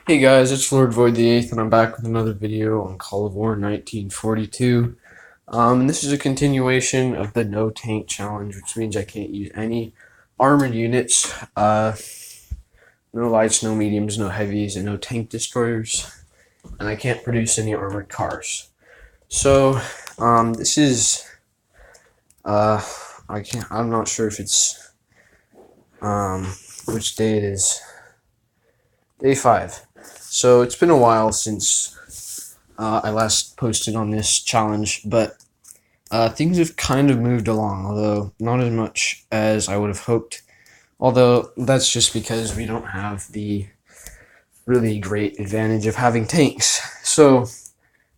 Hey guys, it's Lord Void the Eighth, and I'm back with another video on Call of War 1942. And this is a continuation of the no tank challenge, which means I can't use any armored units, no lights, no mediums, no heavies, and no tank destroyers, and I can't produce any armored cars. So, this is, I'm not sure if it's, which day it is. Day 5. So it's been a while since I last posted on this challenge, but things have kind of moved along, although not as much as I would have hoped. Although that's just because we don't have the really great advantage of having tanks. So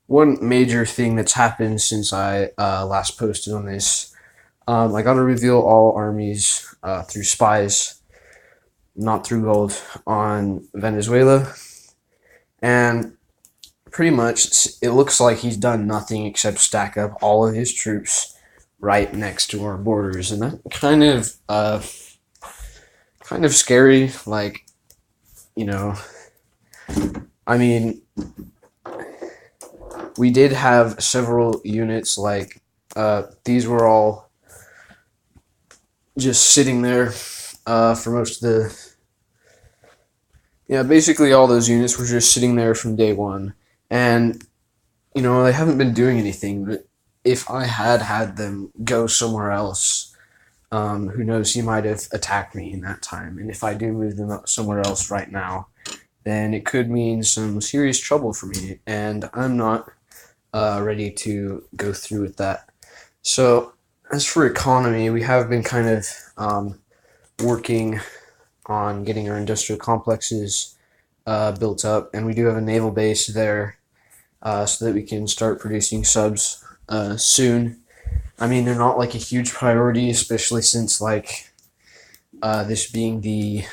one major thing that's happened since I last posted on this, I got to reveal all armies through spies, not through gold, on Venezuela. And pretty much it looks like he's done nothing except stack up all of his troops right next to our borders, and that kind of scary. Like, you know, I mean, we did have several units like these were all just sitting there for most of the. Yeah, basically all those units were just sitting there from day one. And, they haven't been doing anything, but if I had them go somewhere else, who knows, he might have attacked me in that time. And if I do move them up somewhere else right now, then it could mean some serious trouble for me. And I'm not ready to go through with that. So, as for economy, we have been kind of working on getting our industrial complexes built up, and we do have a naval base there so that we can start producing subs soon. I mean, they're not like a huge priority, especially since this being the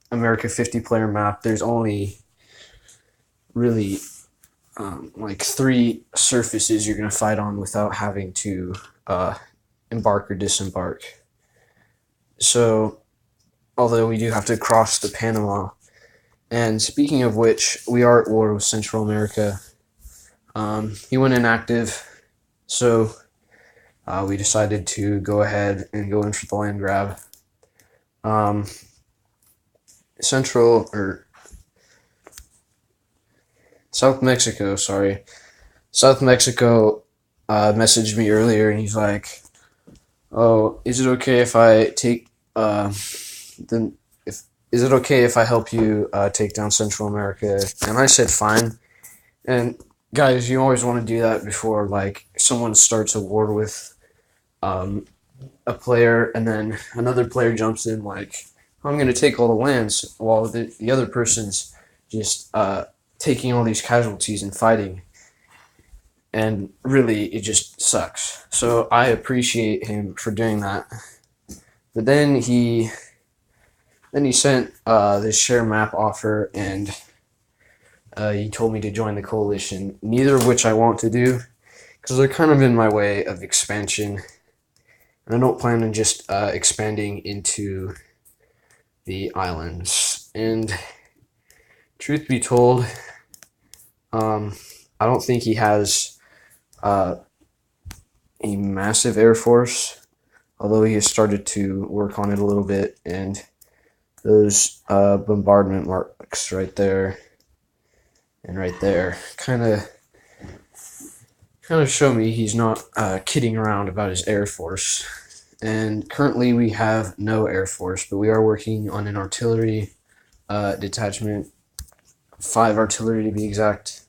America 50 player map, there's only really like 3 surfaces you're going to fight on without having to embark or disembark. So although we do have to cross the Panama. And speaking of which, we are at war with Central America. He went inactive, so we decided to go ahead and go in for the land grab. South Mexico messaged me earlier, and he's like, "Oh, is it okay if I take then is it okay if I help you take down Central America?" And I said fine. And guys, you always want to do that before someone starts a war with a player, and then another player jumps in I'm going to take all the lands, while the other person's just taking all these casualties and fighting. And really, it just sucks. So I appreciate him for doing that. But then he sent this share map offer, and he told me to join the coalition, neither of which I want to do, because they're kind of in my way of expansion, and I don't plan on just expanding into the islands. And truth be told, I don't think he has a massive air force, although he has started to work on it a little bit, and those bombardment marks right there and right there kind of show me he's not kidding around about his air force. And currently we have no air force, but we are working on an artillery detachment, 5 artillery to be exact,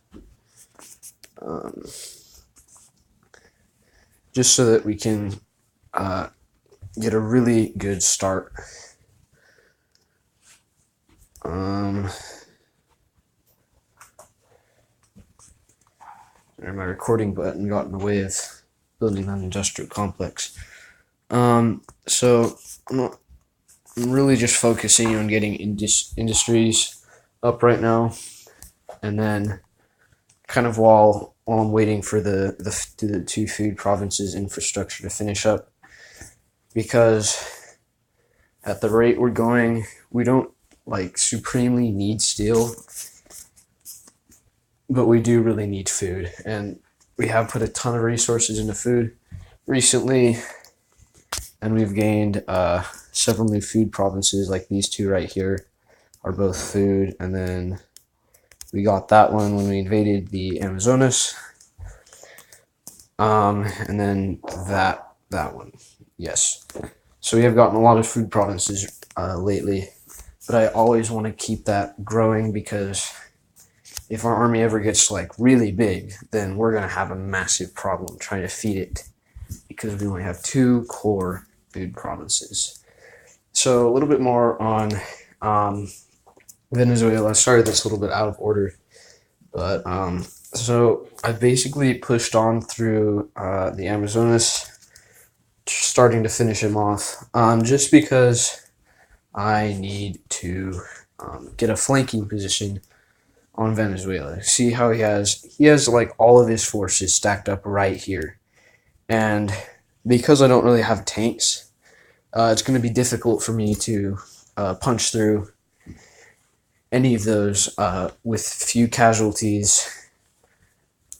just so that we can get a really good start. My recording button got in the way of building that industrial complex. So I'm really just focusing on getting industries up right now, and then kind of while I'm waiting for the 2 food provinces infrastructure to finish up, because at the rate we're going, we don't like supremely need steel, but we do really need food, and we have put a ton of resources into food recently, and we've gained several new food provinces, like these two right here are both food, and then we got that one when we invaded the Amazonas, and then that one, yes. So we have gotten a lot of food provinces lately, but I always want to keep that growing, because if our army ever gets like really big, then we're gonna have a massive problem trying to feed it, because we only have 2 core food provinces. So a little bit more on Venezuela. Sorry, that's a little bit out of order, but so I basically pushed on through the Amazonas, starting to finish him off, just because I need to get a flanking position on Venezuela. See how he has like all of his forces stacked up right here, and because I don't really have tanks, it's going to be difficult for me to punch through any of those with few casualties,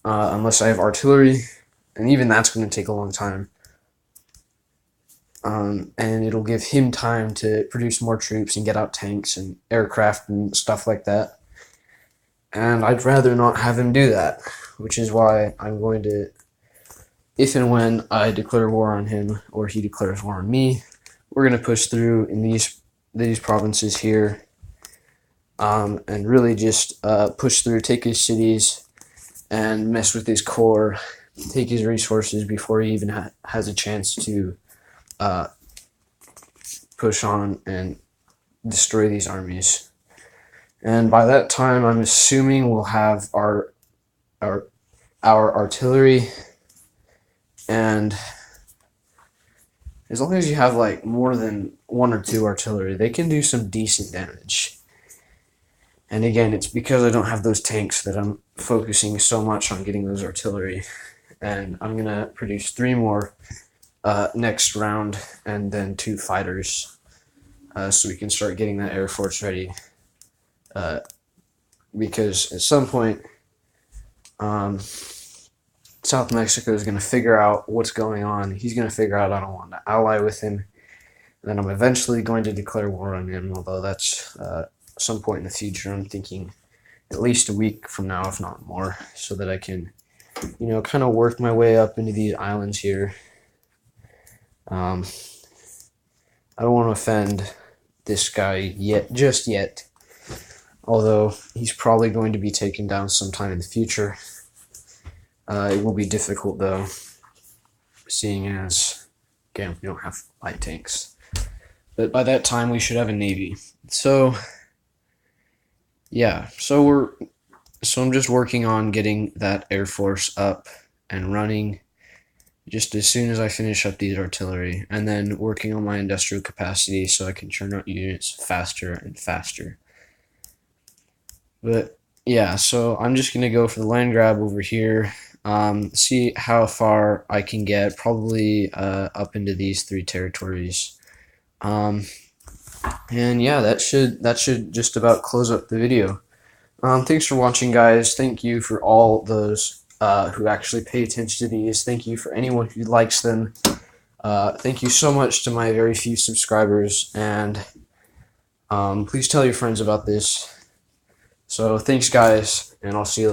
unless I have artillery, and even that's going to take a long time. And it'll give him time to produce more troops and get out tanks and aircraft and stuff like that. And I'd rather not have him do that, which is why I'm going to, if and when I declare war on him or he declares war on me, we're going to push through in these provinces here, and really just push through, take his cities, and mess with his core, take his resources before he even has a chance to push on and destroy these armies. And by that time, I'm assuming we'll have our artillery, and as long as you have like more than 1 or 2 artillery, they can do some decent damage. And again, it's because I don't have those tanks that I'm focusing so much on getting those artillery. And I'm gonna produce 3 more next round, and then 2 fighters, so we can start getting that Air Force ready. Because at some point, South Mexico is going to figure out what's going on. He's going to figure out I don't want to ally with him. And then I'm eventually going to declare war on him, although that's some point in the future. I'm thinking at least a week from now, if not more, so that I can, kind of work my way up into these islands here. I don't want to offend this guy just yet. Although he's probably going to be taken down sometime in the future. It will be difficult, though, seeing as, again, we don't have light tanks. But by that time, we should have a navy. So, yeah. So I'm just working on getting that Air Force up and running just as soon as I finish up these artillery, and then working on my industrial capacity so I can churn out units faster and faster. But yeah, so I'm just going to go for the land grab over here, see how far I can get, probably up into these 3 territories. And yeah, that should just about close up the video. Thanks for watching, guys. Thank you for all those who actually pay attention to these. Thank you for anyone who likes them. Thank you so much to my very few subscribers, and please tell your friends about this. So thanks, guys, and I'll see you later.